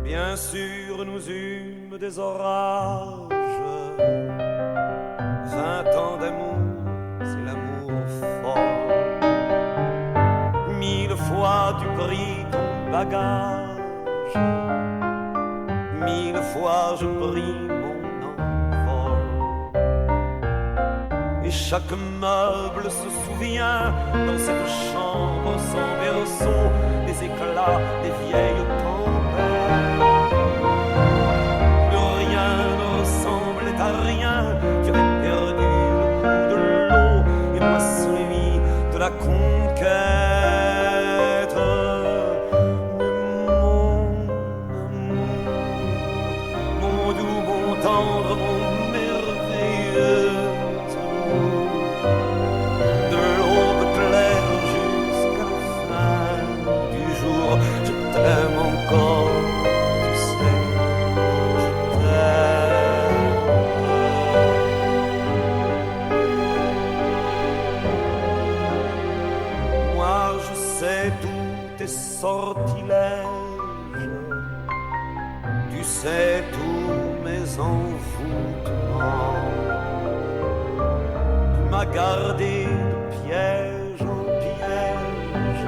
Bien sûr, nous eûmes des orages. 20 ans d'amour, c'est l'amour fort. 1000 fois tu pris ton bagage. 1000 fois je pris mon envol. Et chaque meuble se souvient dans cette chambre sans berceau des éclats des vieilles tempêtes. Plus rien ne ressemblait à rien. Tu avais perdu le goût de l'eau et moi celui de la conquête. Mais mon amour, mon doux, mon tendre, mon merveilleux amour, de l'aube claire jusqu'à la fin du jour, je t'aime encore, tu sais, je t'aime. Moi je sais tous tes sortilèges, tu sais tous mes envoûtements. Tu m'as gardé de piège en piège,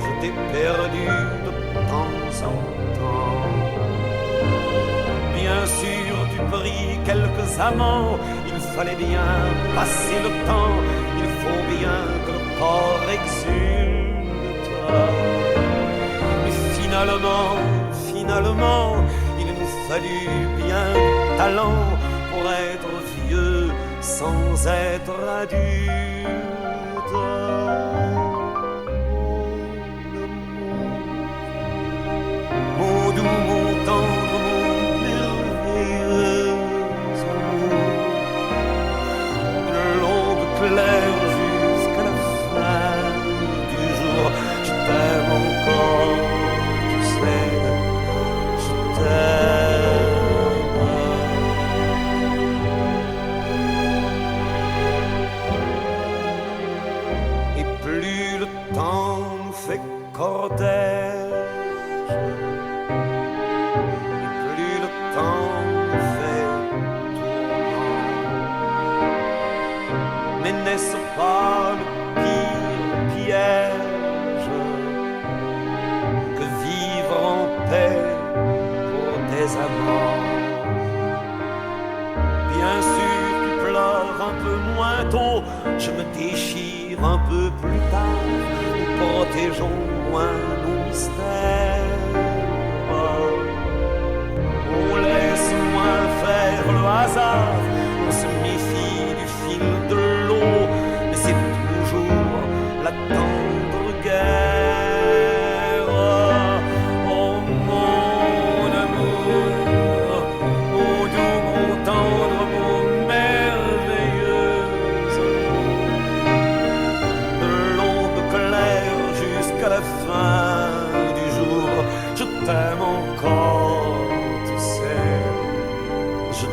je t'ai perdu de temps en temps. Bien sûr tu pris quelques amants, il fallait bien passer le temps, il faut bien que le corps exulte. Mais finalement, il nous fallut bien du talent pour être vieux sans être adulte. Mon doux, mon tendre, mon merveilleux amour, de l'aube claire jusqu'à la fin du jour, je t'aime encore, tu sais, je t'aime. Et plus le temps nous fait cortège, et plus le temps nous fait tourment. Mais n'est-ce pas le pire piège que vivre en paix pour des amants? Bien sûr tu pleures un peu moins tôt, je me déchire un peu plus tard, nous protégeons moins nos mystères. On laisse moins faire le hasard, on se méfie du fil de l'eau, mais c'est toujours la tendre guerre. Oh mon amour, mon doux, mon tendre, mon merveilleux amour, de l'aube claire jusqu'à la fin du jour, je t'aime encore, tu sais, je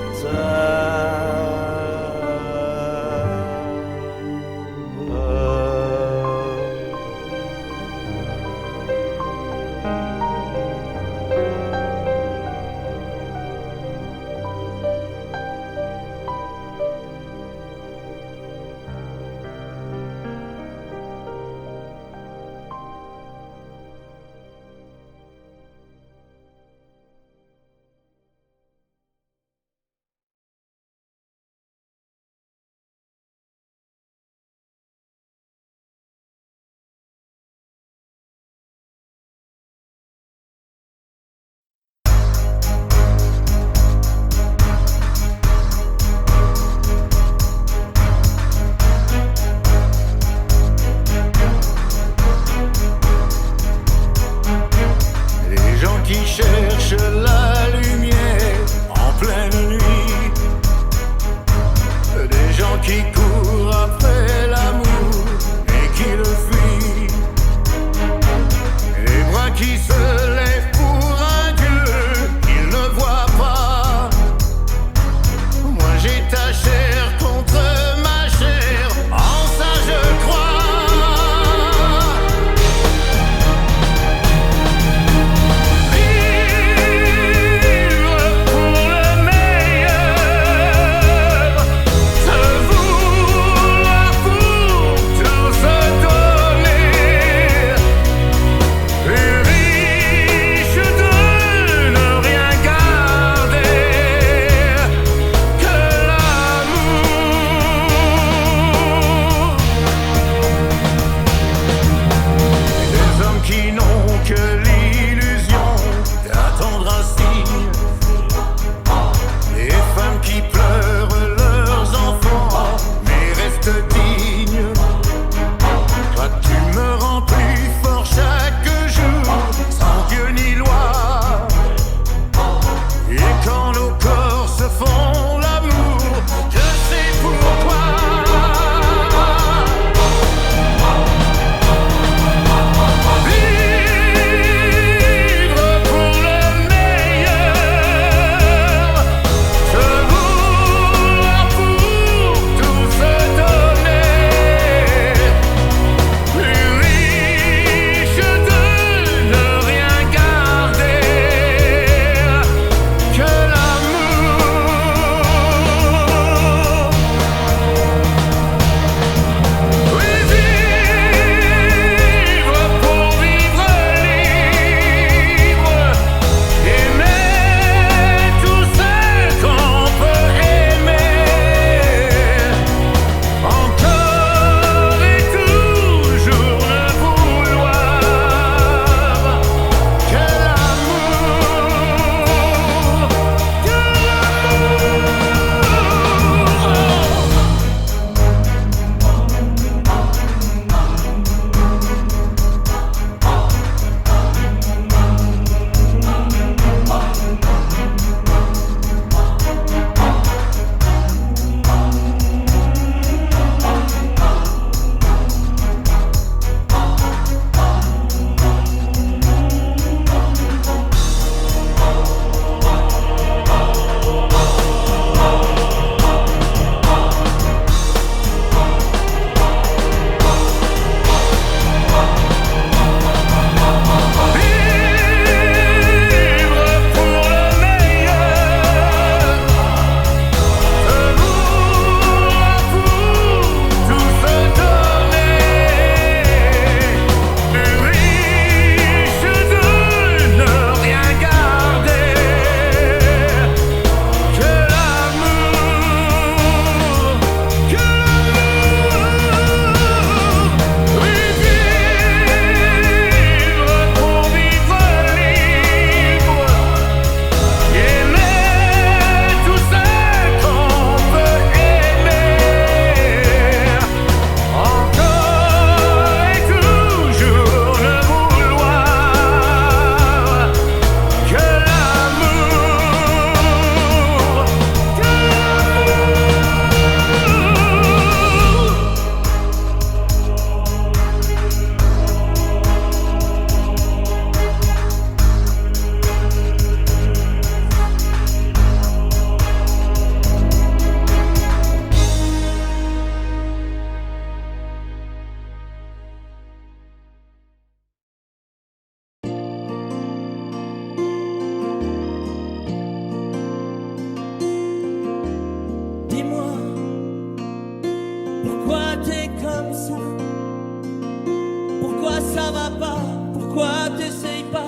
Pourquoi t'essayes pas?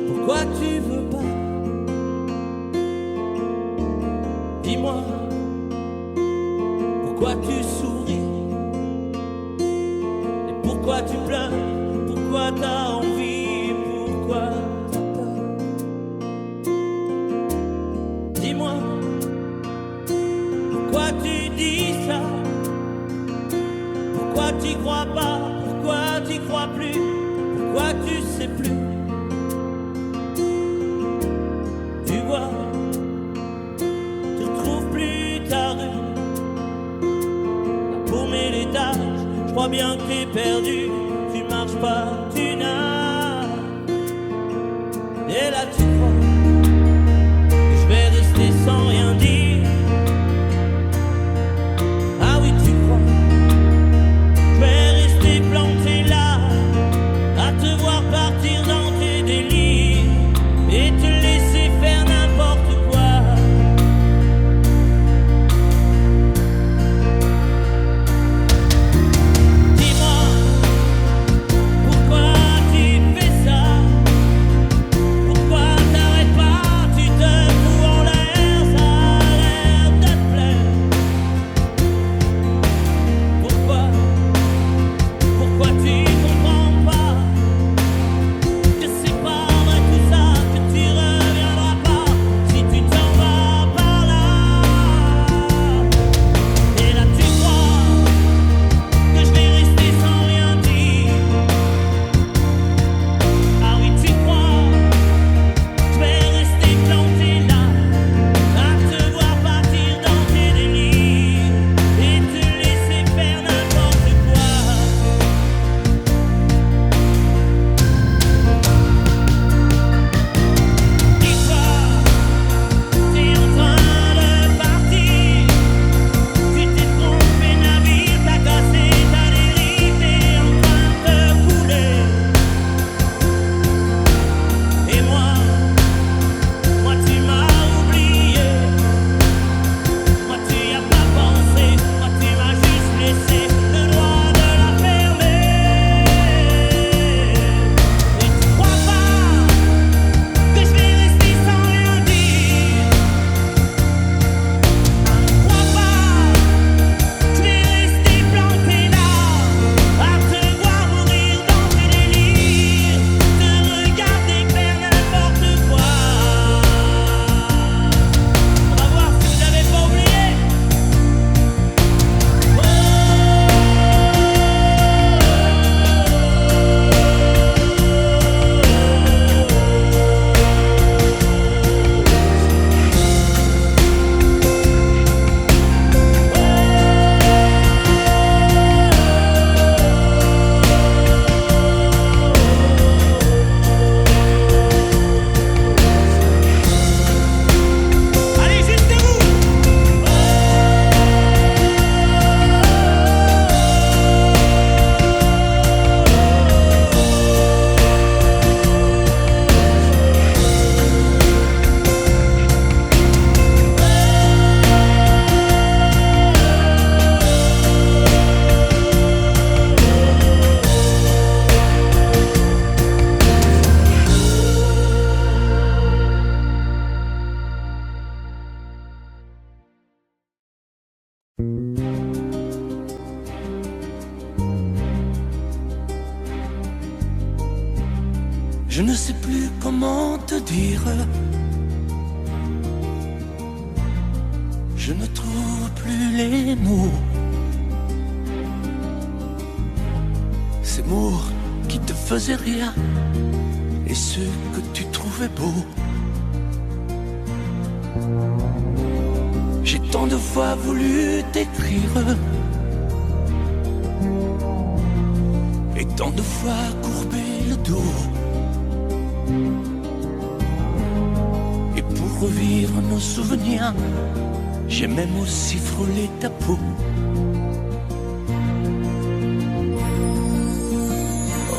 Pourquoi tu veux pas? Dis-moi, pourquoi tu souris? Et pourquoi tu pleures? Pourquoi t'as envie? Pourquoi t'as peur? Dis-moi, pourquoi tu dis ça? Pourquoi t'y crois pas? Pourquoi t'y crois plus? Pourquoi tu sais plus? Tu vois, tu retrouves plus ta rue. La paumée l'étage, je crois bien que t'es perdu. Tu marches pas, tu nages. Et là tu crois que je vais rester sans rien dire. Ah oui, tu crois je vais rester planté là, à te voir partir dans tes délires et te laisser faire n'importe quoi. Dis-moi, pourquoi tu fais ça? Pourquoi t'arrêtes pas? Tu te fous en l'air, ça a l'air de te plaire. Pourquoi tu comprends pas que c'est pas vrai tout ça, que tu reviendras pas si tu t'en vas par là? Et là tu crois que je vais rester sans rien dire. Ah oui, tu crois je vais rester planté là, à te voir partir dans tes délires et te laisser faire n'importe quoi. Dis-toi, t'es en train de partir. Tu t'es trompé navire, t'as cassé ta dérive, t'es en train de te couler. Et moi tu m'as oublié. Moi tu y as pas pensé. Moi tu m'as juste laissé le droit de la fermer. Et tu crois pas que je vais rester sans rien dire? Crois pas je vais rester planté là, à te voir mourir dans tes délires, te regarder faire n'importe quoi. On va voir si vous avez pas oublié. Allez, juste vous. Je ne sais plus comment te dire. Je ne trouve plus les mots. Ces mots qui te faisaient rien et ceux que tu trouvais beaux. J'ai tant de fois voulu t'écrire et tant de fois courbé le dos. Et pour revivre nos souvenirs, j'ai même aussi frôlé ta peau.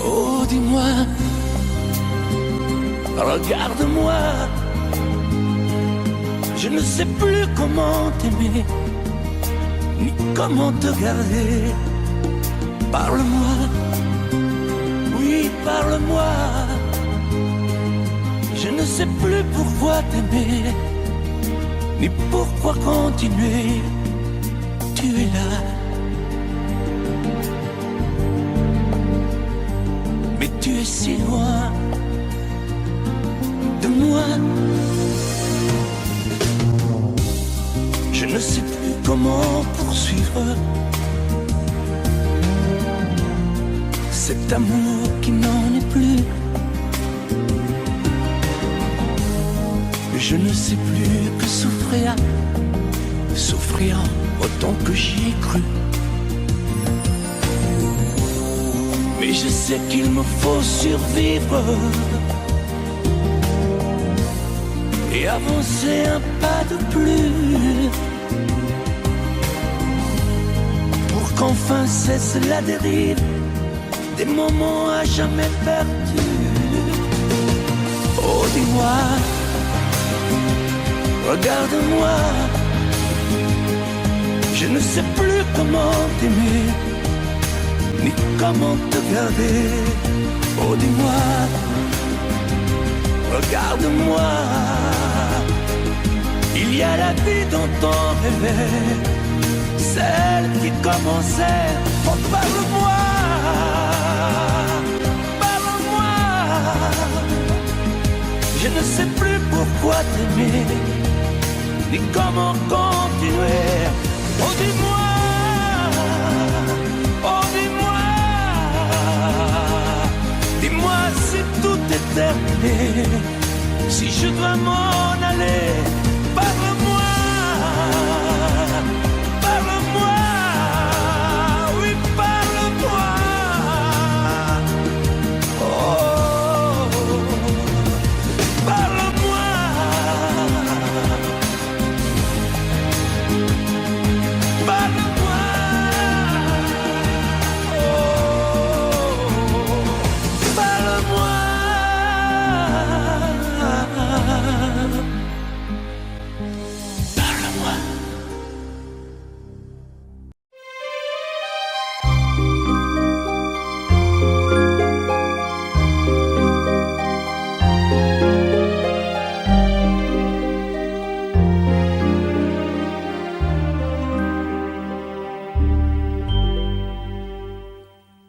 Oh, dis-moi, regarde-moi. Je ne sais plus comment t'aimer, ni comment te garder. Parle-moi, oui, parle-moi. Je ne sais plus pourquoi t'aimer, ni pourquoi continuer. Tu es là, mais tu es si loin de moi. Je ne sais plus comment poursuivre cet amour qui n'en est plus. Je ne sais plus que souffrir, souffrir autant que j'y ai cru. Mais je sais qu'il me faut survivre et avancer un pas de plus pour qu'enfin cesse la dérive des moments à jamais perdus. Oh, dis-moi, regarde-moi, je ne sais plus comment t'aimer, ni comment te garder. Oh, dis-moi, regarde-moi, il y a la vie dont on rêvait, celle qui commençait. Oh, parle-moi, parle-moi, je ne sais plus pourquoi t'aimer, ni comment continuer. Oh, dis-moi, oh, dis-moi, dis-moi si tout est terminé, si je dois m'en aller. Parle-moi, parle-moi, oui, parle-moi. Oh, parle-moi. Parle-moi, oh, parle-moi. Parle-moi.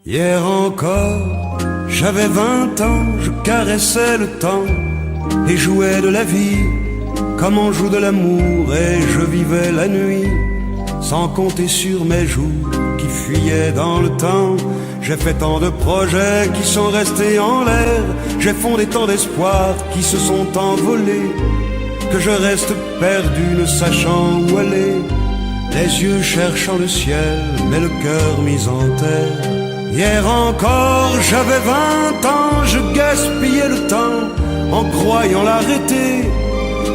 Hier encore, j'avais 20 ans, je caressais le temps et jouais de la vie comme on joue de l'amour, et je vivais la nuit sans compter sur mes jours qui fuyaient dans le temps. J'ai fait tant de projets qui sont restés en l'air, j'ai fondé tant d'espoirs qui se sont envolés, que je reste perdu ne sachant où aller, les yeux cherchant le ciel mais le cœur mis en terre. Hier encore, j'avais 20 ans, je gaspillais le temps en croyant l'arrêter,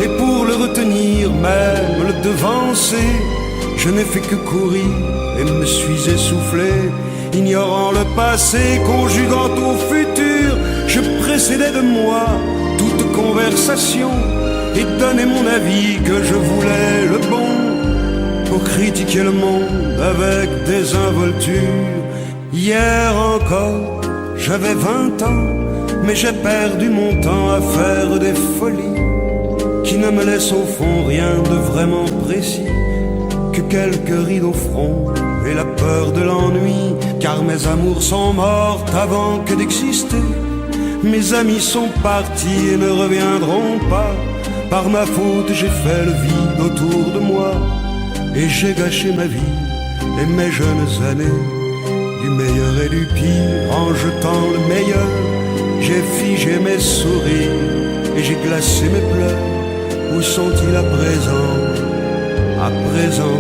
et pour le retenir, même le devancer, je n'ai fait que courir et me suis essoufflé. Ignorant le passé, conjuguant au futur, je précédais de moi toute conversation et donnais mon avis que je voulais le bon, pour critiquer le monde avec désinvolture. Hier encore, j'avais 20 ans, mais j'ai perdu mon temps à faire des folies qui ne me laissent au fond rien de vraiment précis, que quelques rides au front et la peur de l'ennui, car mes amours sont mortes avant que d'exister. Mes amis sont partis et ne reviendront pas. Par ma faute, j'ai fait le vide autour de moi, et j'ai gâché ma vie et mes jeunes années, du meilleur et du pire en jetant le meilleur. J'ai figé mes sourires et j'ai glacé mes pleurs. Où sont-ils à présent? À présent,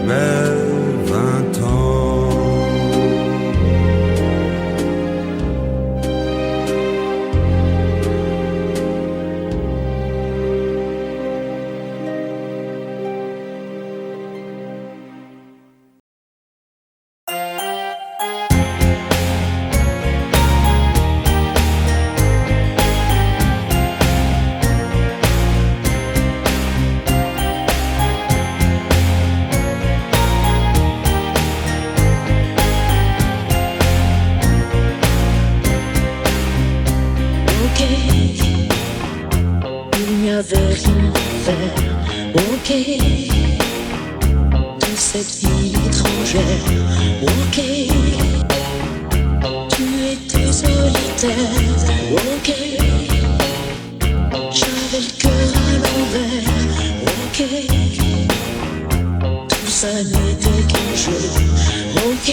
mes 20 ans. savais rien faire. Ok, dans cette ville étrangère. Ok, tu étais solitaire. Ok, j'avais le cœur à l'envers. Ok, tout ça n'était qu'un jeu. Ok,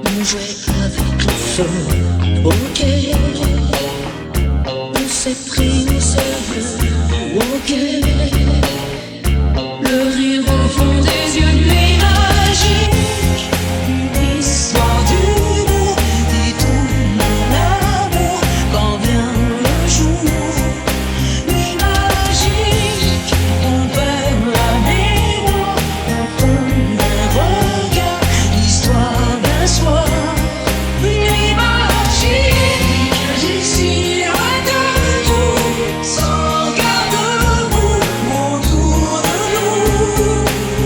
on jouait avec le feu. Ok, on s'est pris au sérieux. Ok, le rire au fond des yeux, nuit magique, une histoire d'une et tout mon amour quand vient le jour. Nuit magique, on perd la mémoire, on tombe un regard, l'histoire d'un soir. Nuit magique, ici loin de nous, sans garde-boue autour de nous.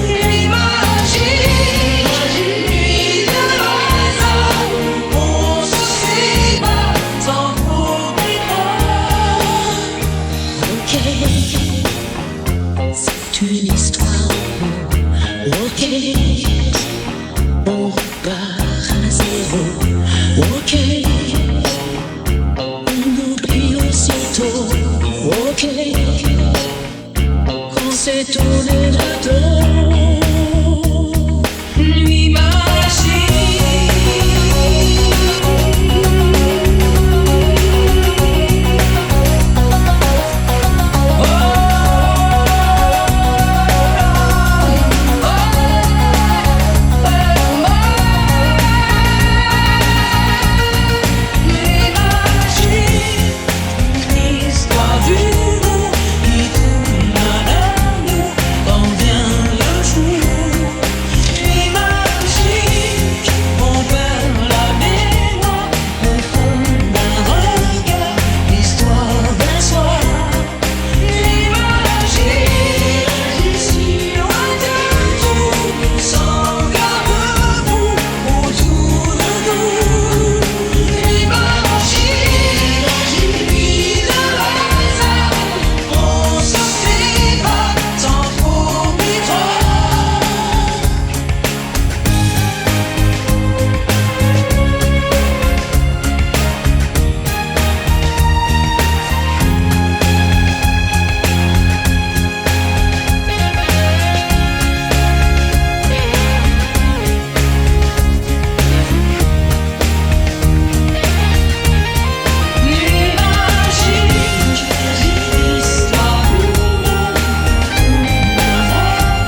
Nuit magique, nuit de hasard, on se sépare sans problème. Ok, c'est une histoire d'amour. Ok, on repart à zéro. Ok, on oublie aussitôt. Ok, quand c'est tourné le dos. Nuit l'histoire d'une qui tourne à l'amour quand vient le jour. Nuit magique, on perd la mémoire au fond d'un regard, l'histoire d'un soir. Nuit magique, ici loin de tout, sans garde-boue autour de nous. Nuit magique, nuit de hasard, on se sépare sans trop Nuit magique, l'histoire d'un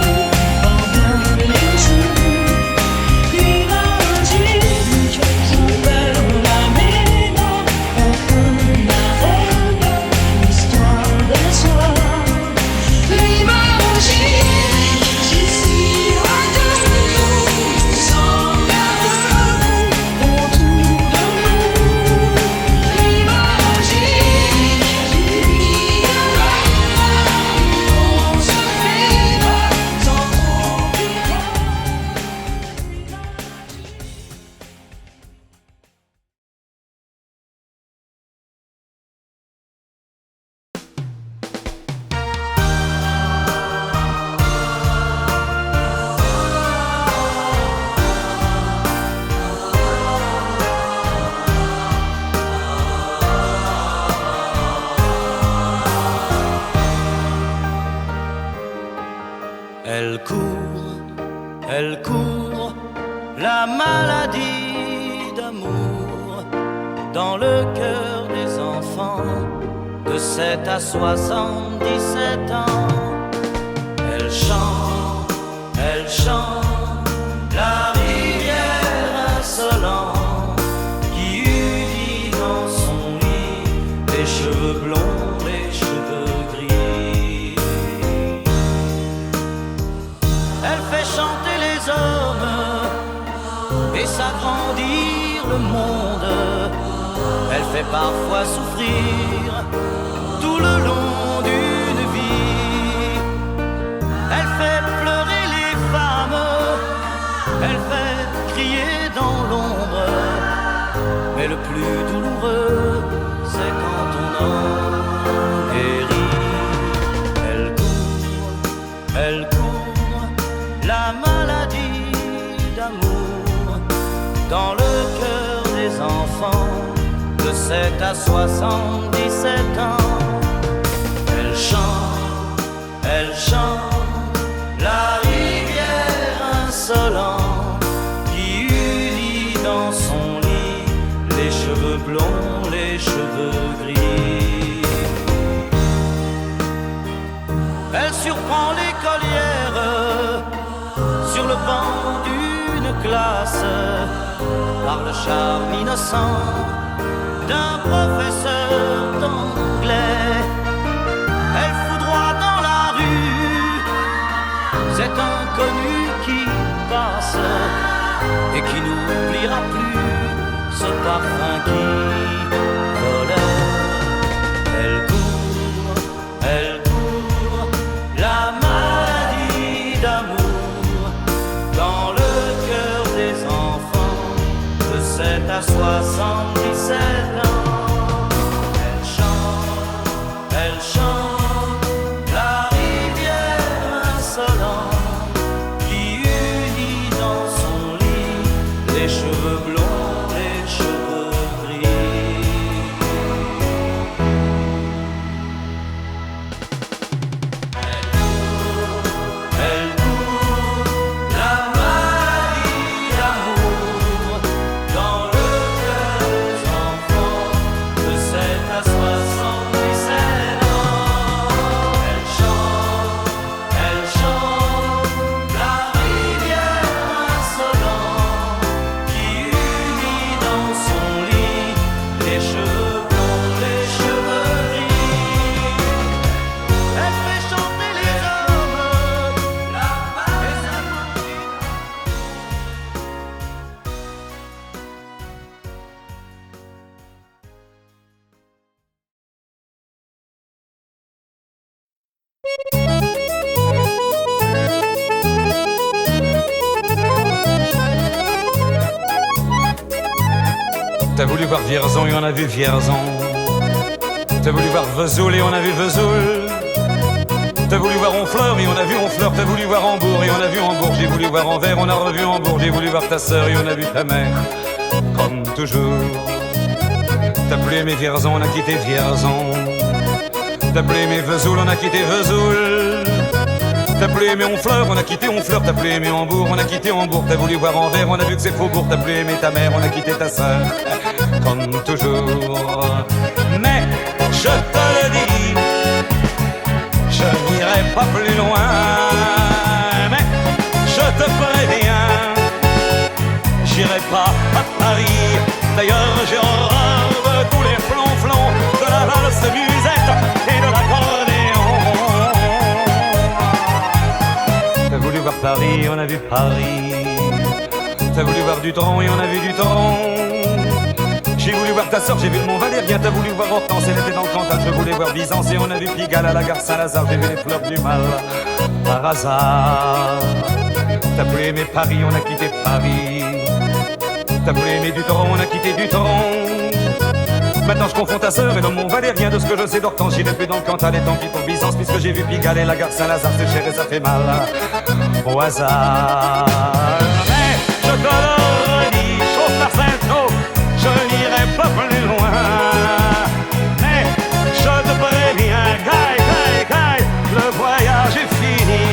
amour quand vient le jour. Nuit magique, on perd la mémoire au fond d'un regard, l'histoire d'un soir. Nuit magique, ici loin de nous, sans garde-boue autour de nous. Nuit magique, nuit de hasard, on se sépare sans trop Elle court, la maladie d'amour dans le cœur des enfants de 7 à 77 ans. Elle chante la rivière insolente qui eût dit dans son lit les cheveux blonds, les cheveux gris. Elle fait chanter les hommes et s'agrandir le monde. Elle fait parfois souffrir tout le long d'une vie. Elle fait pleurer les femmes, elle fait crier dans l'ombre. Mais le plus douloureux, c'est quand on en est dans le cœur des enfants de 7 à 77 ans. Elle chante la rivière insolente qui unit dans son lit les cheveux blonds, les cheveux gris. Elle surprend l'écolière sur le banc d'une classe par le charme innocent d'un professeur d'anglais. Elle foudroie dans la rue cet inconnu qui passe et qui n'oubliera plus ce parfum qui volait. Elle court, la maladie d'amour dans le cœur des enfants de 7 à 77 ans. Elle chante la rivière insolente qui unit dans son lit les cheveux blonds, les cheveux gris. Elle court, la maladie d'amour dans le cœur des enfants de 7 à 77 ans. Elle chante la rivière insolente qui unit dans son lit les cheveux blonds, les cheveux gris. Elle fait chanter les hommes, les amants. T'as voulu voir Vierzon et on a vu Vierzon. T'as voulu voir Vesoul et on a vu Vesoul. T'as voulu voir Honfleur et on a vu Honfleur. T'as voulu voir Hambourg et on a vu Hambourg. J'ai voulu voir Anvers, on a revu Hambourg. J'ai voulu voir ta sœur et on a vu ta mère. Comme toujours. T'as plus aimé Vierzon, on a quitté Vierzon. T'as plus aimé Vesoul, on a quitté Vesoul. T'as plus aimé Honfleur, on a quitté Honfleur. T'as plus aimé Hambourg, on a quitté Hambourg. T'as voulu voir Anvers, on a vu que c'est Faubourg. T'as plus aimé ta mère, on a quitté ta sœur. Comme toujours. Mais je te le dis, je n'irai pas plus loin. Mais je te préviens, j'irai pas à Paris. D'ailleurs j'ai horreur de tous les flonflons, de la valse musette et de l'accordéon. T'as voulu voir Paris, on a vu Paris. T'as voulu voir Dutron et on a vu Dutron. J'ai voulu voir ta sœur, j'ai vu le Mont Valérien. T'as voulu voir Hortense, elle était dans le Cantal. Je voulais voir Byzance et on a vu Pigalle à la gare Saint-Lazare. J'ai vu les fleurs du mal par hasard. T'as plus aimé Paris, on a quitté Paris. T'as plus aimé Dutron, on a quitté Dutron. Maintenant je confonds ta sœur et le Mont Valérien. De ce que je sais d'Hortense, j'irai plus dans le Cantal. Et tant pis pour Byzance, puisque j'ai vu Pigalle et la gare Saint-Lazare. C'est cher et ça fait mal au hasard. Mais je te le redis, chauffe par Saint-Cloud, je n'irai pas plus loin. Mais je te préviens, caille, le voyage est fini.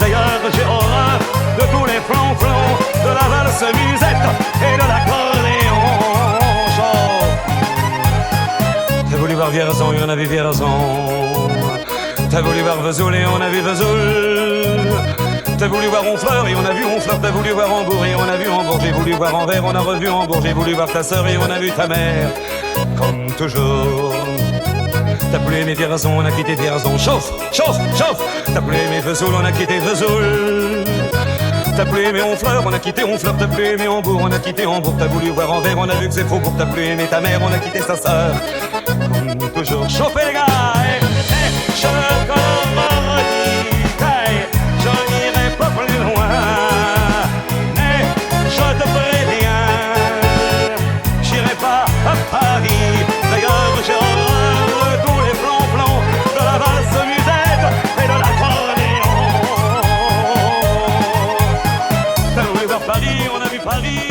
D'ailleurs j'ai horreur de tous les flonflons, de la valse musette et de l'accordéon. T'as voulu voir Vierzon et on a vu Vierzon. T'as voulu voir Vesoul et on a vu Vesoul. T'as voulu voir Honfleur et on a vu Honfleur. T'as voulu voir Hambourg et on a vu Hambourg. J'ai voulu voir Anvers, on a revu Hambourg. J'ai voulu voir ta sœur et on a vu ta mère. Comme toujours. T'as plus aimé Vierzon, on a quitté Vierzon. Chauffe. T'as plus aimé Vesoul, on a quitté Vesoul. T'as plus aimé Honfleur, on a quitté Honfleur. T'as plus aimé Hambourg, on a quitté Hambourg. T'as voulu voir Anvers, on a vu que c'est Faubourg. T'as plus aimé ta mère, on a quitté sa sœur. Comme toujours. Chauffez les gars, je te redis, je n'irai pas plus loin. Mais je te préviens, j'irai pas à Paris. D'ailleurs j'ai horreur de tous les flonflons, de la valse musette et de l'accordéon. T'as voulu voir Paris, on a vu Paris.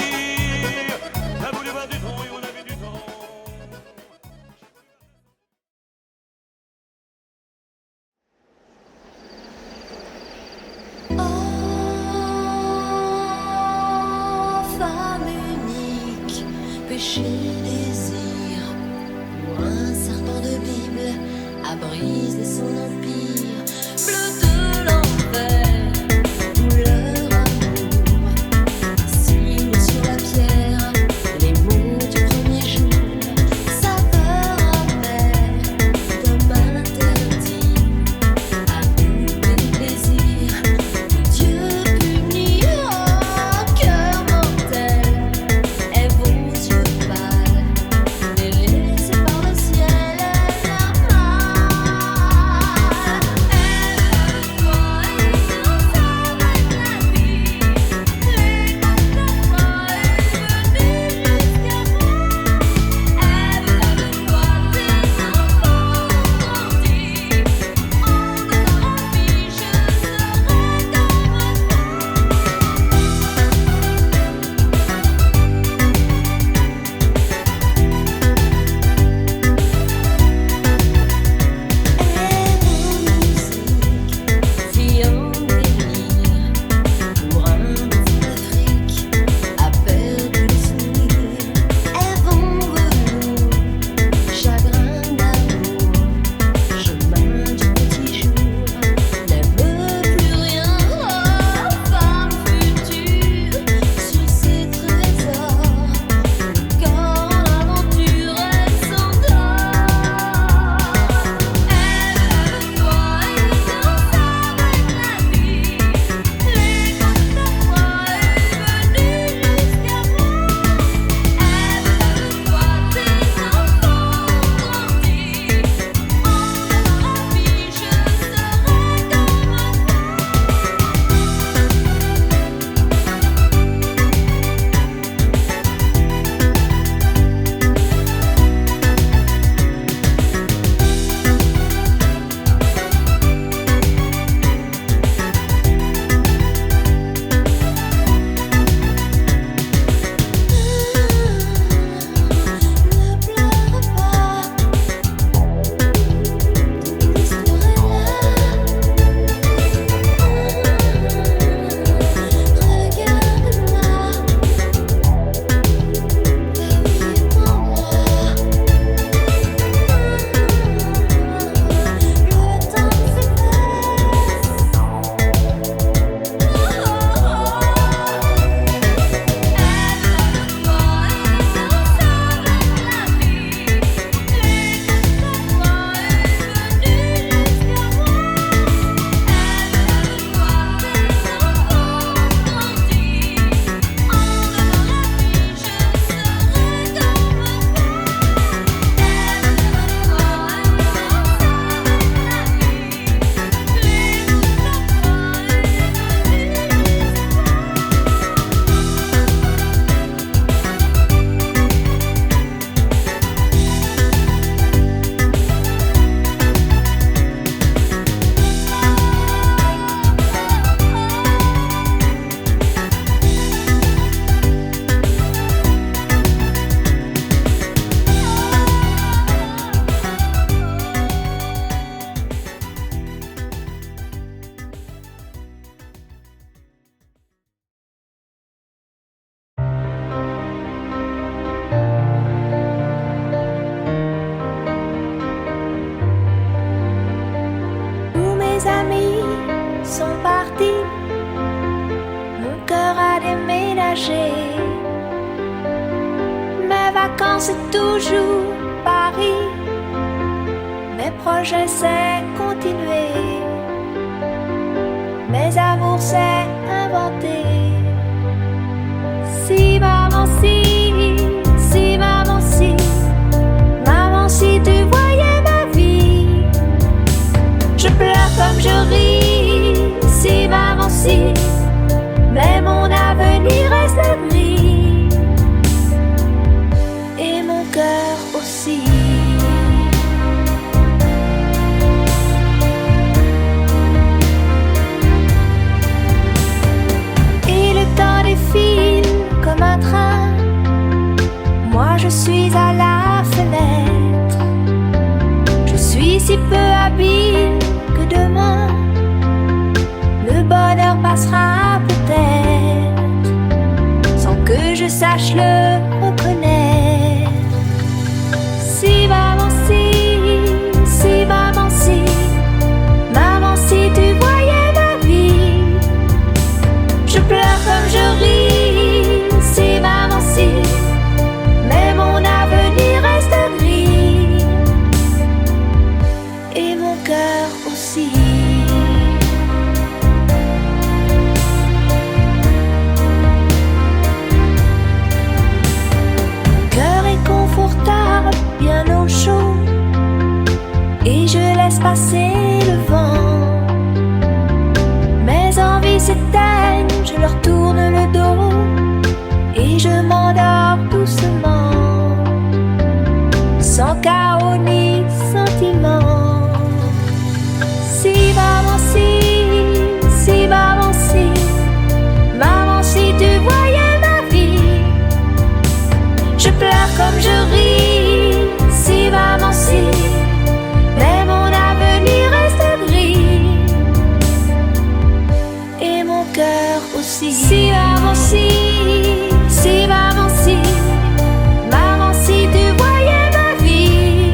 sont partis, mon cœur a déménagé. Mes vacances c'est toujours Paris, mes projets c'est continuer, mes amours c'est inventer. Si maman si maman si tu voyais ma vie, je pleure comme je ris. Si maman si, mais mon avenir reste gris, et mon cœur aussi. Et le temps défile comme un train, moi je suis à la fenêtre. Je suis si peu habile que demain le bonheur passera peut-être, sans que je sache le reconnaître. Si maman si tu voyais ma vie, je pleure comme je ris. Si maman si, mais mon avenir reste gris, et mon cœur aussi. Mon cœur est confortable, bien au chaud, et je laisse passer le vent. Mes envies s'éteignent, je leur tourne le dos, et je m'endors doucement, sans chaos ni sentiment. Si maman si tu voyais ma vie, je pleure comme je ris. Si maman si, mais mon avenir reste gris, et mon cœur aussi. Si maman si maman si tu voyais ma vie,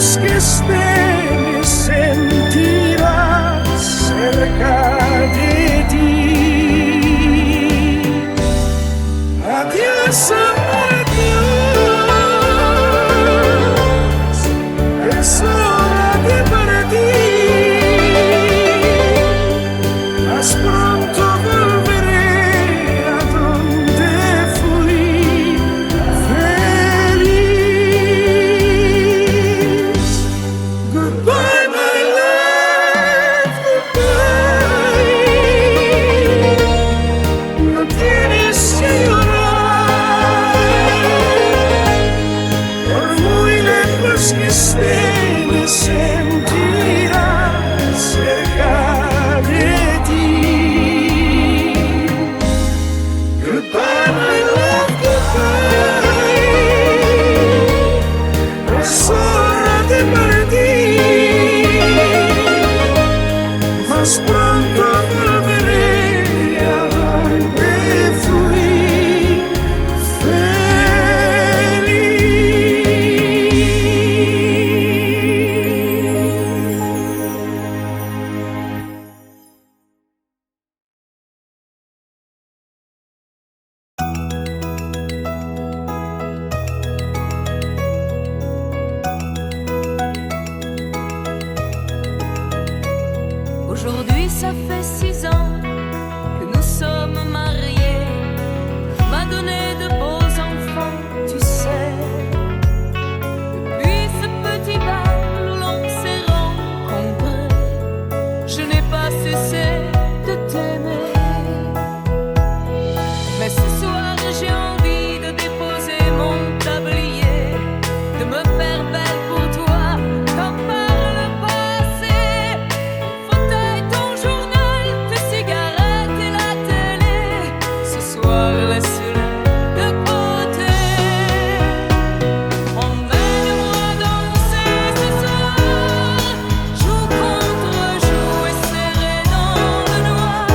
esté me sentirás cerca de ti. Adiós, adiós, es hora de partir, más pronto volveré a donde fui feliz. Goodbye, my love, goodbye. No tienes que llorar, por muy lejos que esté me sentirás cerca de ti. Goodbye, my love, goodbye. Es hora de partir, más pronto volveré a donde fui Aujourd'hui, ça fait 6 ans que nous sommes mariés. M'a donné de beaux enfants, tu sais. Depuis ce petit bal où l'on s'est rencontrés, je n'ai pas cessé de t'aimer. Mais ce soir, j'ai envie de déposer mon tablier, de me faire belle pour toi, comme par le passé. Ton fauteuil, ton journal, tes cigarettes et la télé, ce soir, laisse-les de côté. Emmène-moi danser ce soir, joue contre joue et serré dans le noir.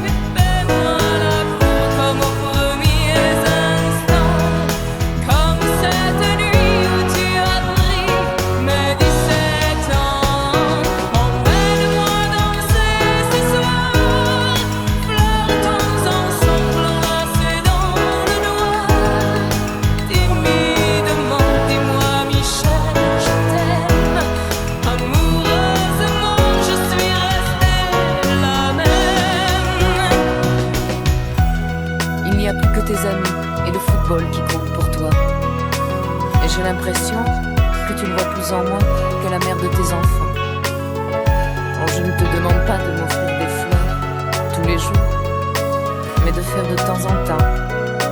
Et fais-moi la cour comme aux premiers instants, comme cette nuit où tu as pris mes 17 ans. Emmène-moi danser ce soir, flirtons ensemble enlacés dans le noir. Timidement, dis-moi Michel, je t'aime. Amoureusement, je suis restée la même. Il n'y a plus que tes amis et le football qui comptent pour toi. Et j'ai l'impression que tu ne vois plus en moi que la mère de tes enfants. Alors je ne te demande pas de m'offrir des fleurs tous les jours, mais de faire de temps en temps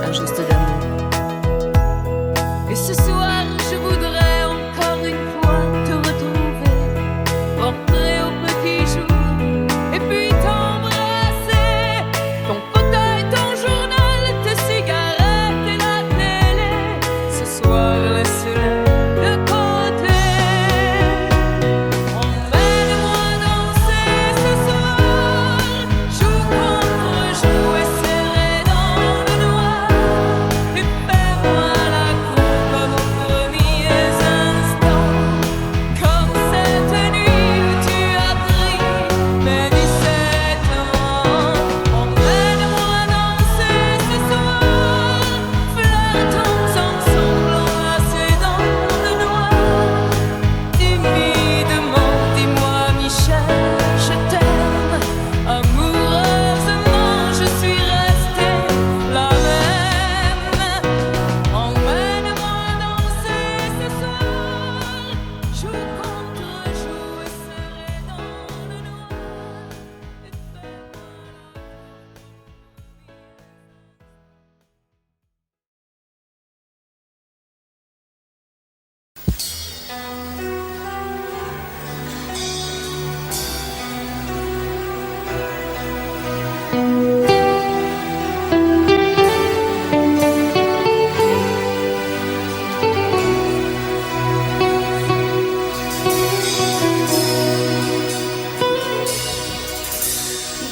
un geste d'amour. Et ce soir, je voudrais encore une fois te retrouver, rentrer au petit jour, et puis t'embrasser. Ton fauteuil, ton journal, tes cigarettes et la télé, ce soir, laisse-les de côté. Emmène-moi danser ce soir, joue contre joue et serré dans le noir. Et fais-moi la cour comme aux premiers instants, comme cette nuit où tu as pris mes 17 ans. Emmène-moi danser ce soir, flirtons ensemble enlacés dans le noir. Timidement, dis-moi Michel, je t'aime. Amoureusement, je suis restée la même. Emmène-moi danser ce soir, joue contre joue et serré dans le noir. Et fais-moi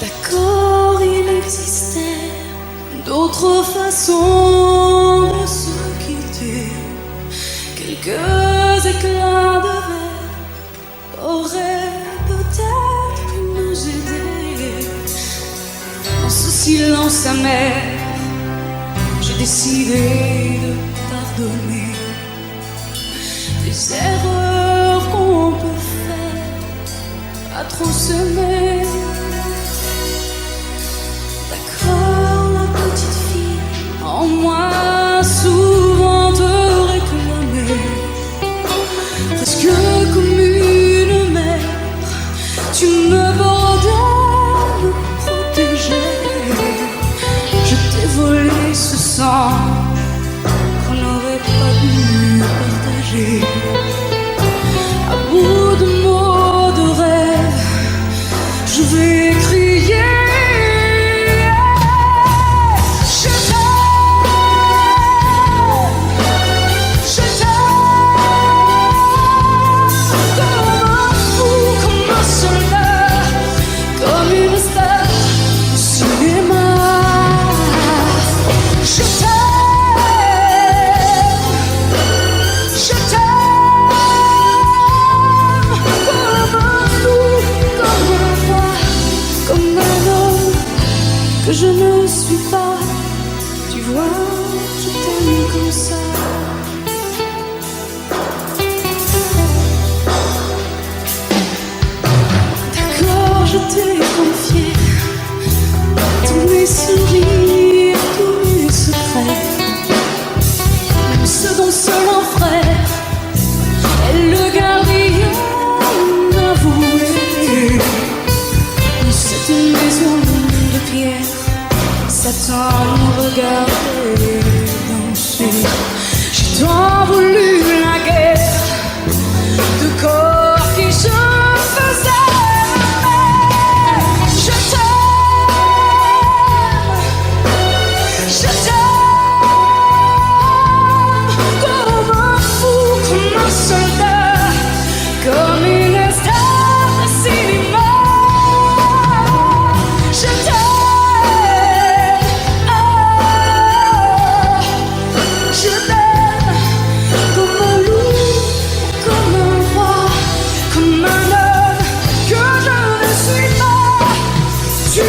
D'accord, il existait d'autres façons de se quitter, quelques éclats de silence amer, j'ai décidé de pardonner des erreurs qu'on peut faire à trop s'aimer. D'accord, la petite fille en moi souvent te réclamait, presque comme une mère, tu me bordais, me protégeais. Je t'ai volé ce sang qu'on n'aurait pas dû partager. À bout de mots, de rêves, je vais crier. Je t'aime, comme un fou, comme un soldat, comme une star du cinéma. Je t'aime, comme un loup, comme un roi, comme un homme que je ne suis pas. Tu vois, je t'aime comme ça. D'accord, je t'ai confié tous mes sourires, tous mes secrets, même ceux dont seul un frère est le gardien avoué. C'est une maison de pierre, Satan nous regardait danser. J'ai tant voulu la guerre de corps qui se faisaient. Je t'aime comme un fou, comme un soldat, comme une star de cinéma. Je t'aime, je t'aime comme un loup, comme un roi, comme un homme que je ne suis pas. Tu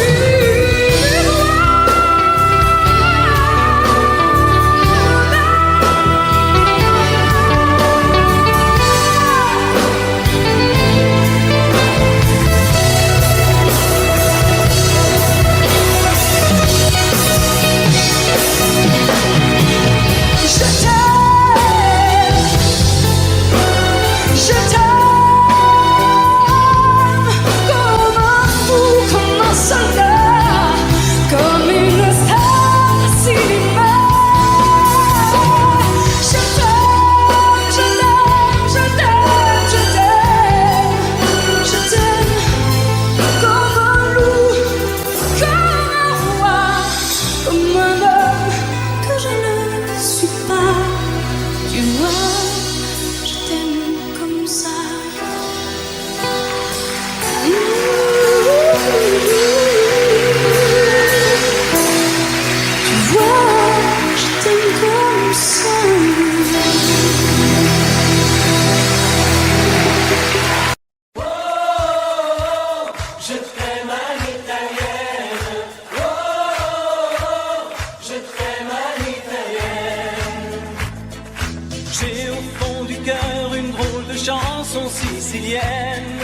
J'ai au fond du cœur une drôle de chanson sicilienne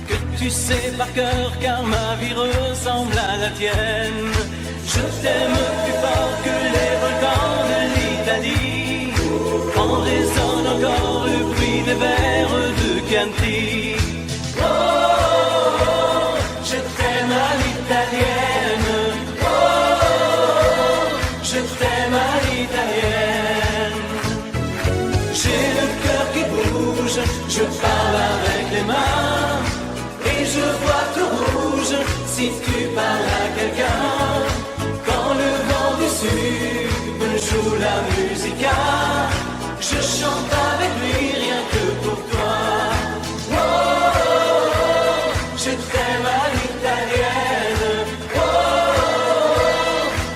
que tu sais par cœur car ma vie ressemble à la tienne. Je t'aime plus fort que les volcans de l'Italie. En résonne encore le bruit des vers de Chianti. Oh, je t'aime à l'italienne. Oh, je t'aime à l'italienne. J'ai le cœur qui bouge, je parle avec les mains et je vois tout rouge si tu parles à quelqu'un. Quand le vent du sud me joue la musica, je chante avec lui rien que pour toi. Oh, je t'aime à l'italienne. Oh,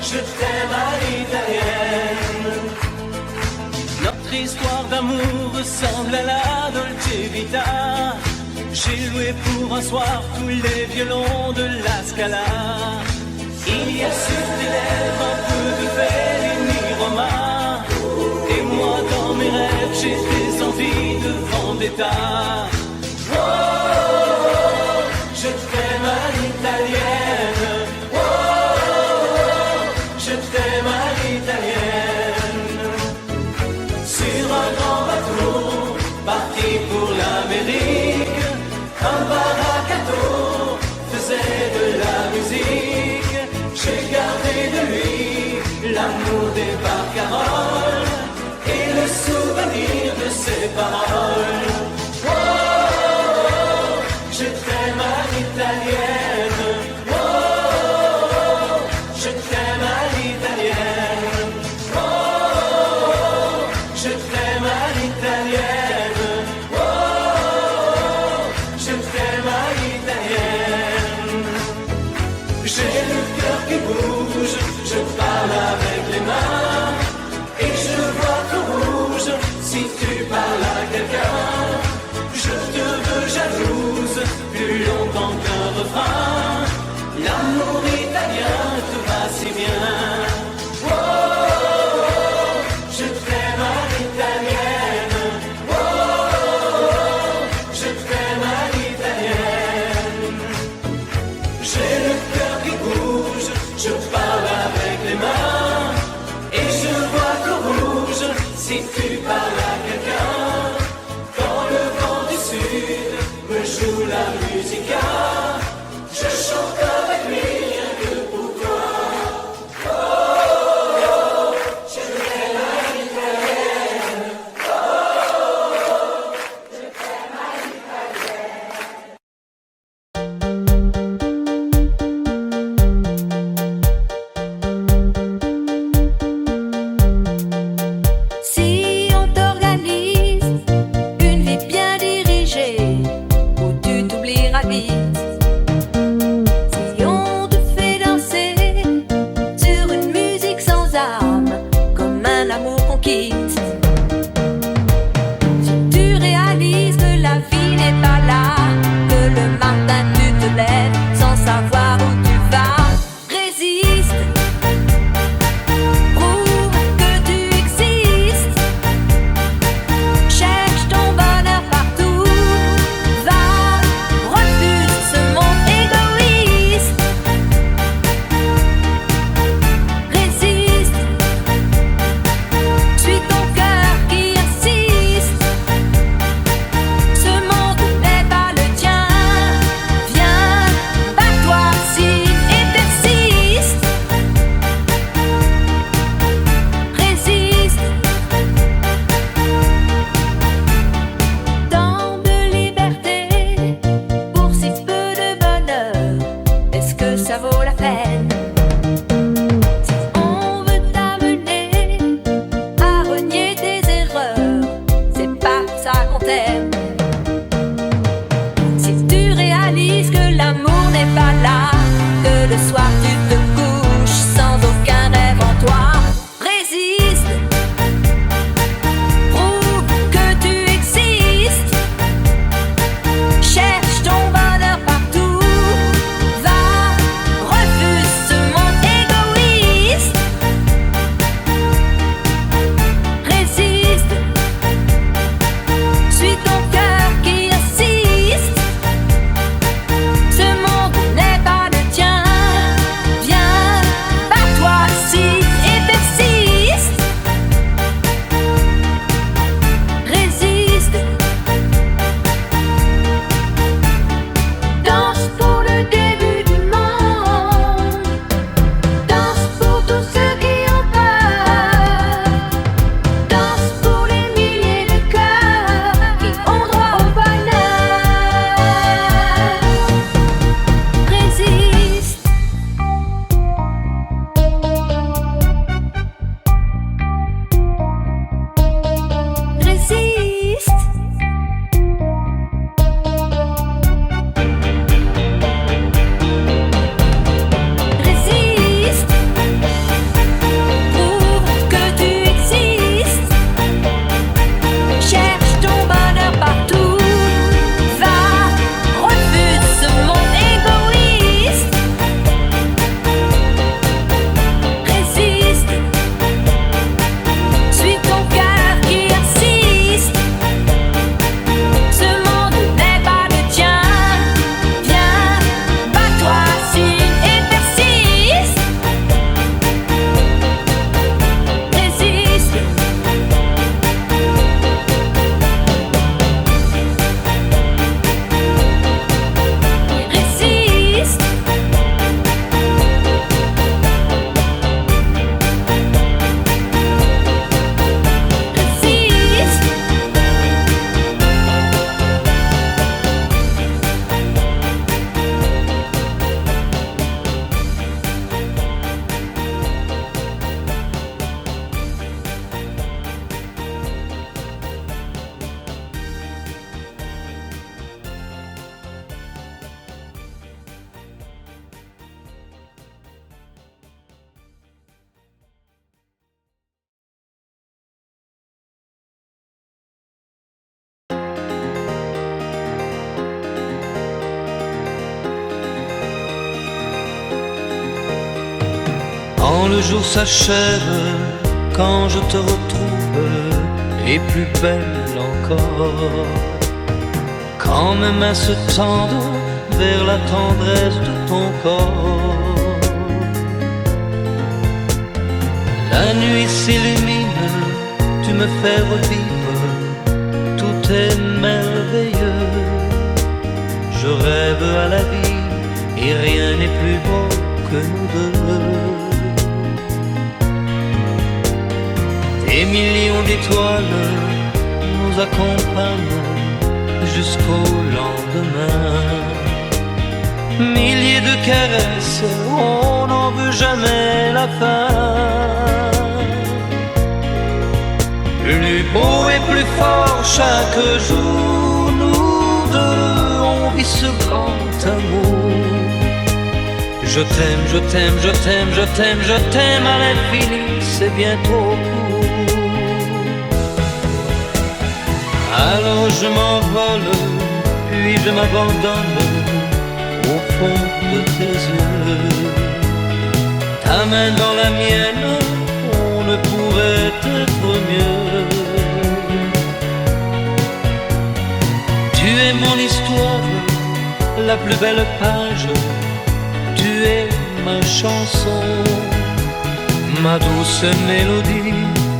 je t'aime à l'italienne. Notre histoire d'amour ressemble à la Dolce Vita. J'ai loué pour un soir tous les violons de la Scala. Il y a sur tes lèvres un peu de Fellini-Romain. Et moi dans mes rêves j'ai des envies de vendetta. Oh, je t'aime à l'italienne. Oh, je t'aime à l'italienne. Sur un grand bateau parti pour l'Amérique, un baracato faisait de la musique. J'ai gardé de lui l'amour des barcaroles et le souvenir de ses paroles. Oh, je t'aime à l'italienne. Oh, je t'aime à l'italienne. Oh, je t'aime à l'italienne. Oh, je t'aime à l'italienne. J'ai le cœur qui bouge, je parle avec les mains et je vois tout rouge si tu parles à quelqu'un. Je te veux jalouse plus longtemps qu'un refrain. L'amour italien te va si bien. Oh, je t'aime à l'italienne. Oh, je t'aime à l'italienne. J'ai le cœur qui bouge, je parle avec les mains et je vois tout rouge si tu parles à quelqu'un. Quand le vent du sud me joue la musica, je chante avec lui rien que pour toi. Oh, je t'aime à l'italienne. Oh, je t'aime à l'italienne. Si on t'organise une vie bien dirigée, où tu t'oublieras vite Quand le jour s'achève, quand je te retrouve, et plus belle encore, quand mes mains se tendent vers la tendresse de ton corps. La nuit s'illumine, tu me fais revivre, tout est merveilleux. Je rêve à la vie et rien n'est plus beau que nous deux. Des millions d'étoiles nous accompagnent jusqu'au lendemain. Milliers de caresses, on n'en veut jamais la fin. Plus beau et plus fort chaque jour, nous deux, on vit ce grand amour. Je t'aime, je t'aime, je t'aime, je t'aime, je t'aime à l'infini, c'est bien trop court. Alors je m'envole, puis je m'abandonne au fond de tes yeux. Ta main dans la mienne, on ne pourrait être mieux. Tu es mon histoire, la plus belle page. Tu es ma chanson, ma douce mélodie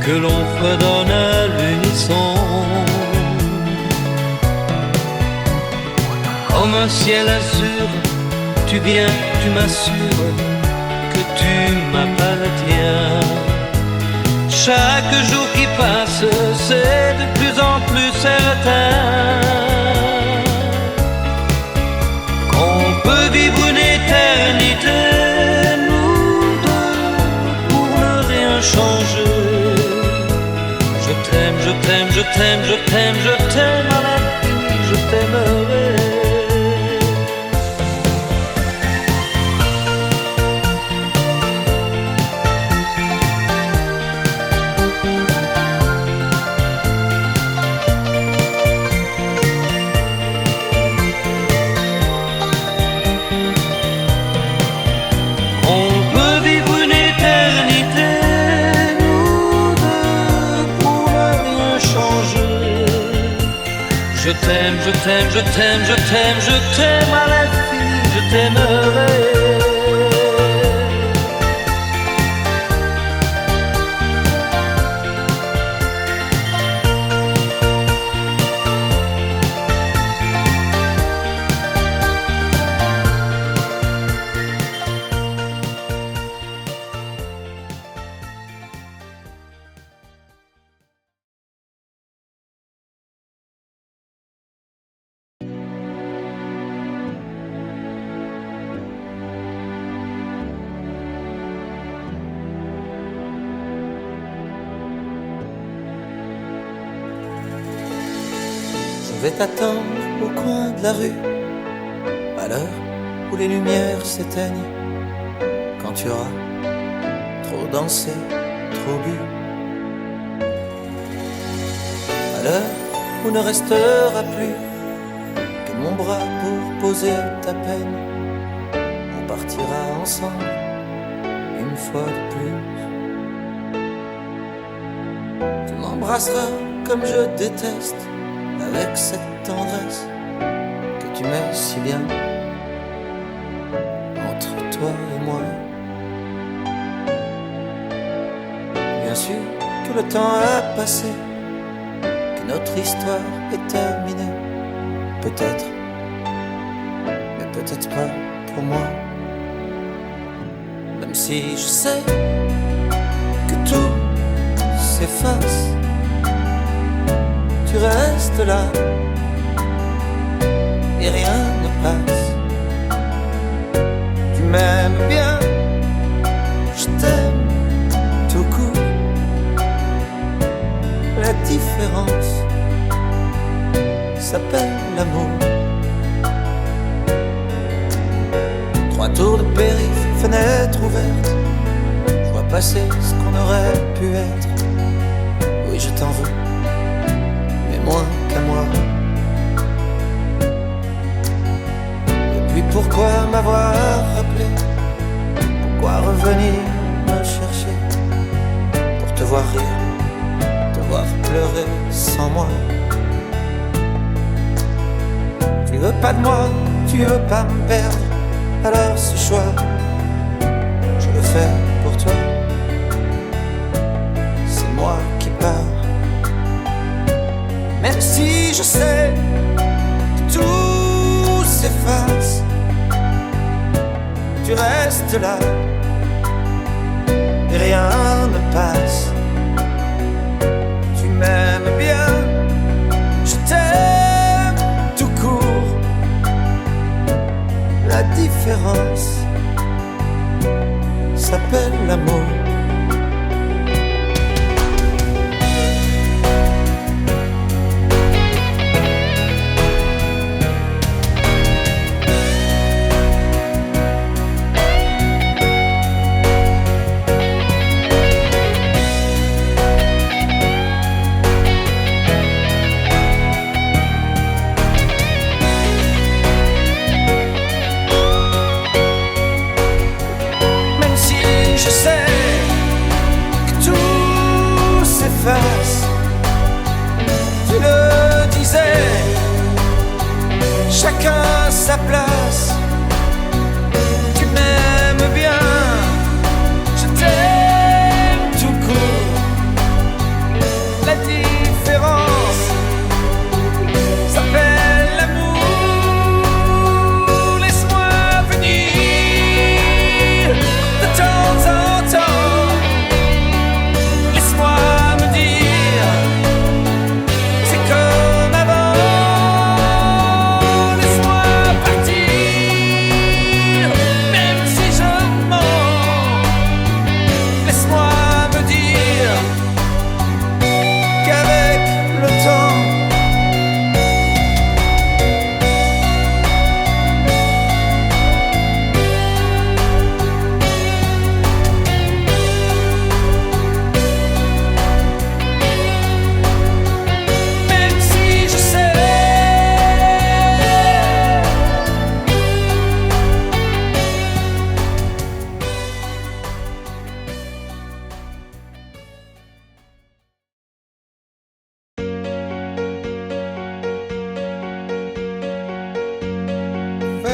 que l'on fredonne à l'unisson. Comme un ciel azur, tu viens, tu m'assures que tu m'appartiens. Chaque jour qui passe, c'est de plus en plus certain qu'on peut vivre une éternité, nous deux, pour ne rien changer. Je t'aime, je t'aime, je t'aime, je t'aime, je t'aime à l'infini, je t'aimerai. Je t'aime, je t'aime, je t'aime, je t'aime, je t'aime à l'infini, je t'aimerai. Je vais t'attendre au coin de la rue, à l'heure où les lumières s'éteignent, quand tu auras trop dansé, trop bu, à l'heure où ne restera plus que mon bras pour poser ta peine. On partira ensemble une fois de plus. Tu m'embrasseras comme je déteste, avec cette tendresse que tu mets si bien entre toi et moi. Bien sûr que le temps a passé, que notre histoire est terminée. Peut-être, mais peut-être pas pour moi. Même si je sais que tout s'efface, tu restes là et rien ne passe. Tu m'aimes bien, je t'aime tout court. La différence s'appelle l'amour. 3 tours de périph', fenêtre ouverte, je vois passer ce qu'on aurait pu être. Oui, je t'en veux, moins qu'à moi. Et puis pourquoi m'avoir rappelé? Pourquoi revenir me chercher? veux pas de moi, tu veux pas me perdre. Alors ce choix, je le fais pour toi. C'est moi qui pars. Même si je sais que tout s'efface, tu restes là et rien ne passe. Tu m'aimes bien, je t'aime tout court. La différence s'appelle l'amour. Tu le disais, chacun sa place. Tu m'aimes bien, je t'aime tout court. La différence s'appelle l'amour. Laisse-moi venir de temps en temps. Laisse-moi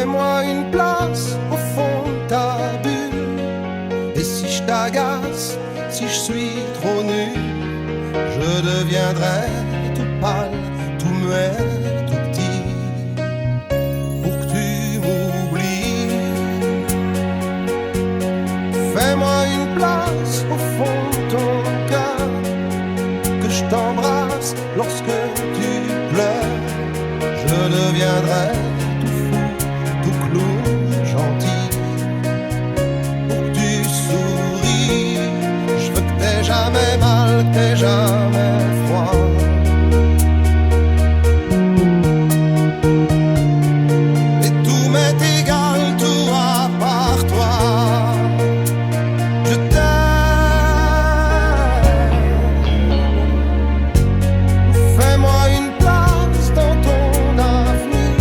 fais-moi une place au fond de ta bulle. Et si je t'agace, si je suis trop nul, je deviendrai tout pâle, tout muet, tout petit, pour que tu m'oublies. Fais-moi une place au fond de ton cœur, que je t'embrasse lorsque tu pleures. Je deviendrai gentil, pour que tu souris. Je veux que t'aies jamais mal, que t'aies jamais froid. Et tout m'est égal, tout à part toi. Je t'aime. Fais-moi une place dans ton avenir,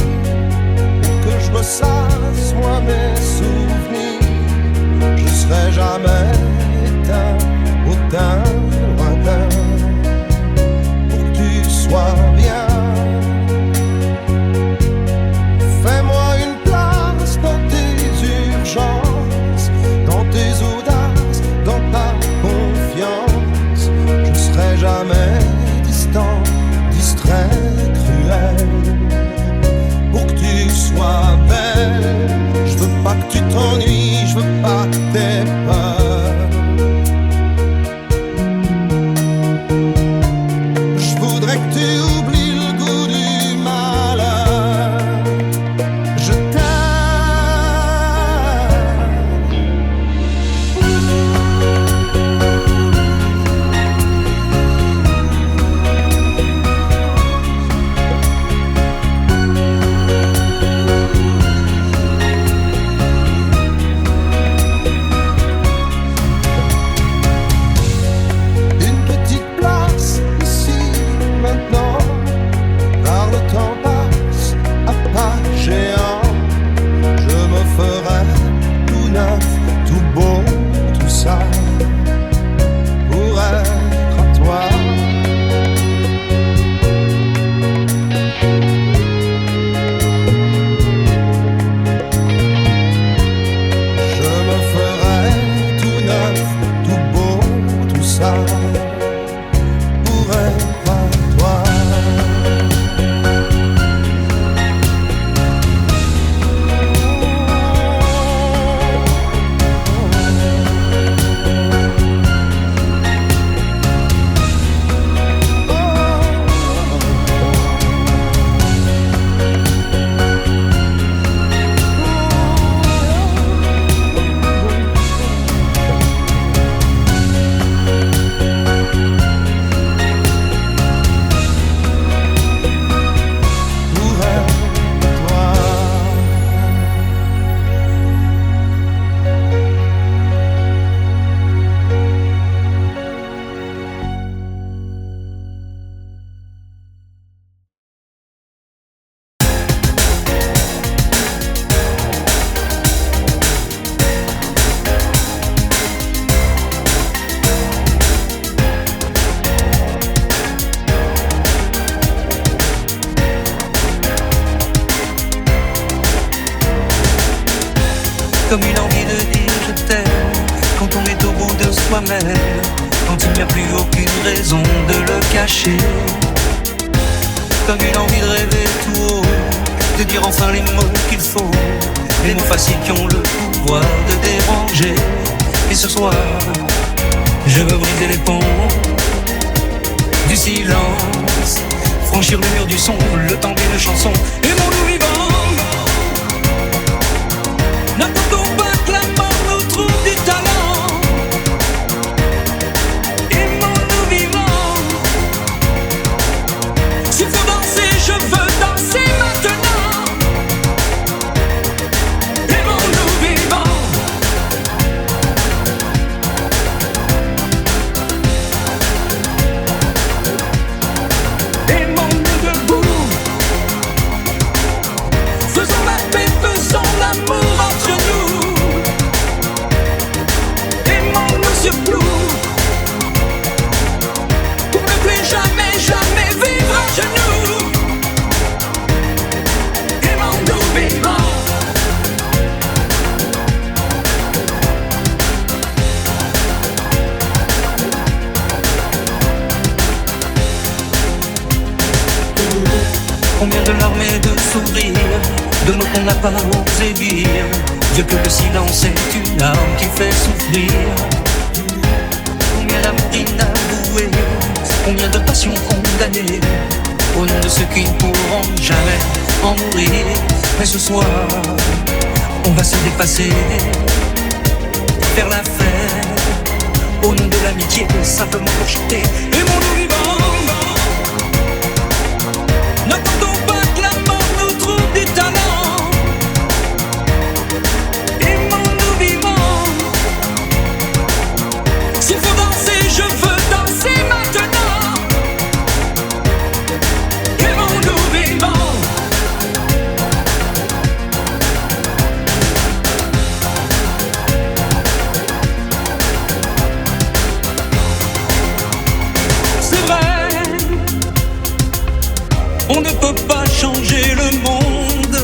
comme une envie de dire je t'aime, quand on est au bout de soi-même, quand il n'y a plus aucune raison de le cacher. Comme une envie de rêver tout haut, de dire enfin les mots qu'il faut, les mots faciles qui ont le pouvoir de déranger. Et ce soir, je veux briser les ponts du silence, franchir le mur du son, le temps d'une chanson. Aimons-nous vivants, n'attendons pas que la mort nous trouve du talent. Aimons-nous vivants, s'il faut danser, je veux danser maintenant. Aimons-nous vivants. Aimons-nous debout, faisons la paix, faisons l'amour entre nous. Aimons-nous surtout, pour ne plus jamais, jamais vivre à genoux. Aimons-nous vivants. Combien de larmes et de sourires, de mots qu'on n'a pas osé dire. Dieu que le silence est une arme qui fait souffrir. Combien d'amour inavoué, combien de passions condamnées, au nom de ceux qui ne pourront jamais en mourir. Mais ce soir, on va se dépasser, faire la fête, au nom de l'amitié, simplement pour chanter. Aimons-nous vivants. N'attendons pas que la mort nous trouve du talent. Aimons-nous vivants, s'il faut danser, je veux danser maintenant. Aimons-nous vivants. C'est vrai, on ne peut pas changer le monde,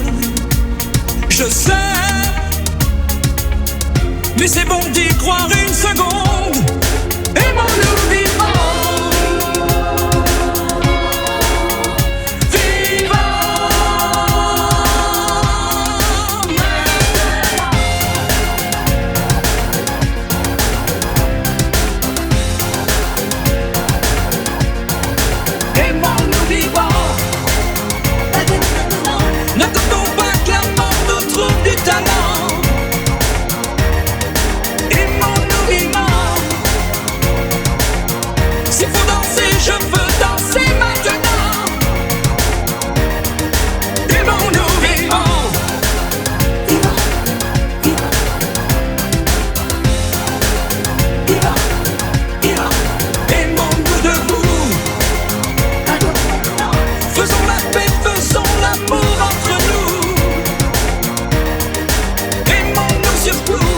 je sais, mais c'est bon d'y croire une seconde. Aimons-nous vivants, aimons-nous vivants. N'attendons pas que la mort nous trouve du talent. Aimons-nous vivants, s'il faut danser, je veux danser maintenant. Aimons-nous vivants. Aimons-nous debout, faisons la paix, faisons l'amour entre nous. Aimons-nous surtout,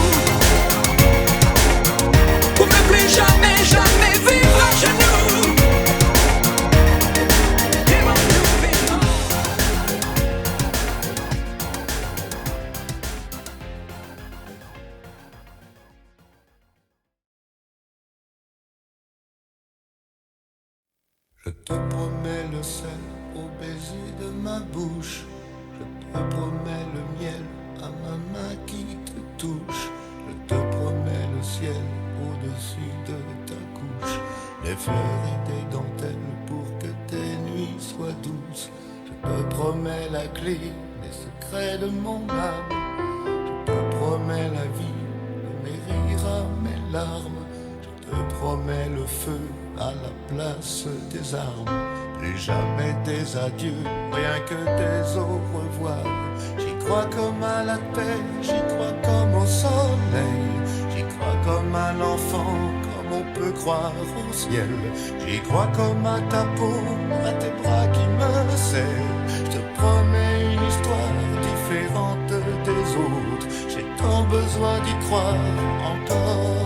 pour ne plus jamais, jamais vivre à genoux. Aimons-nous vivants. Je te promets le sel au baiser de ma bouche. Je te promets le miel à ma main qui te touche. Je te promets le ciel au-dessus de ta couche. Des fleurs et des dentelles pour que tes nuits soient douces. Je te promets la clé des secrets de mon âme. Je te promets la vie de mes rires à mes larmes. Je te promets le feu à la place des armes. Plus jamais des adieux, rien que des au revoir. J'y crois comme à la paix, j'y crois comme au soleil. J'y crois comme à l'enfant, comme on peut croire au ciel. J'y crois comme à ta peau, à tes bras qui me serrent. Je te promets une histoire différente des autres. J'ai tant besoin d'y croire encore.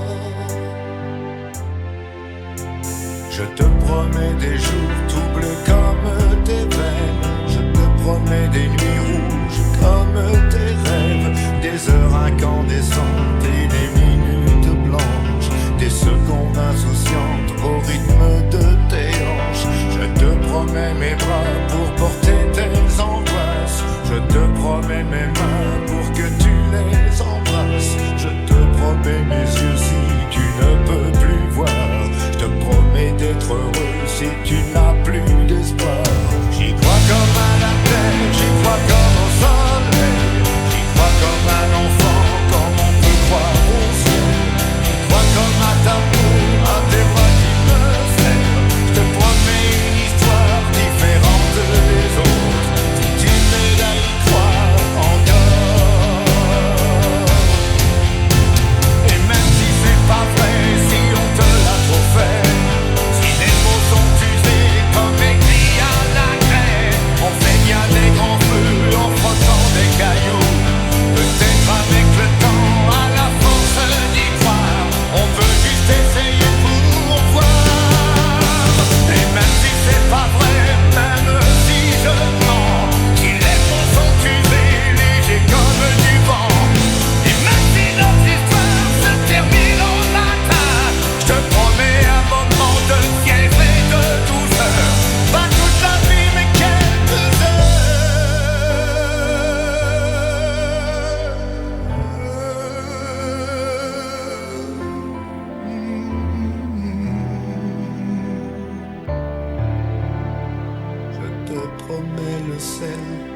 Je te promets des jours tout bleus comme tes veines. Je te promets des nuits rouges comme tes rêves. Des heures incandescentes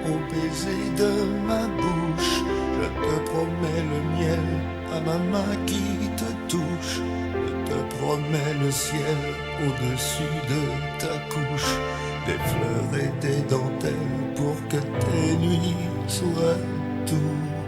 au baiser de ma bouche. Je te promets le miel à ma main qui te touche. Je te promets le ciel au-dessus de ta couche. Des fleurs et des dentelles pour que tes nuits soient douces.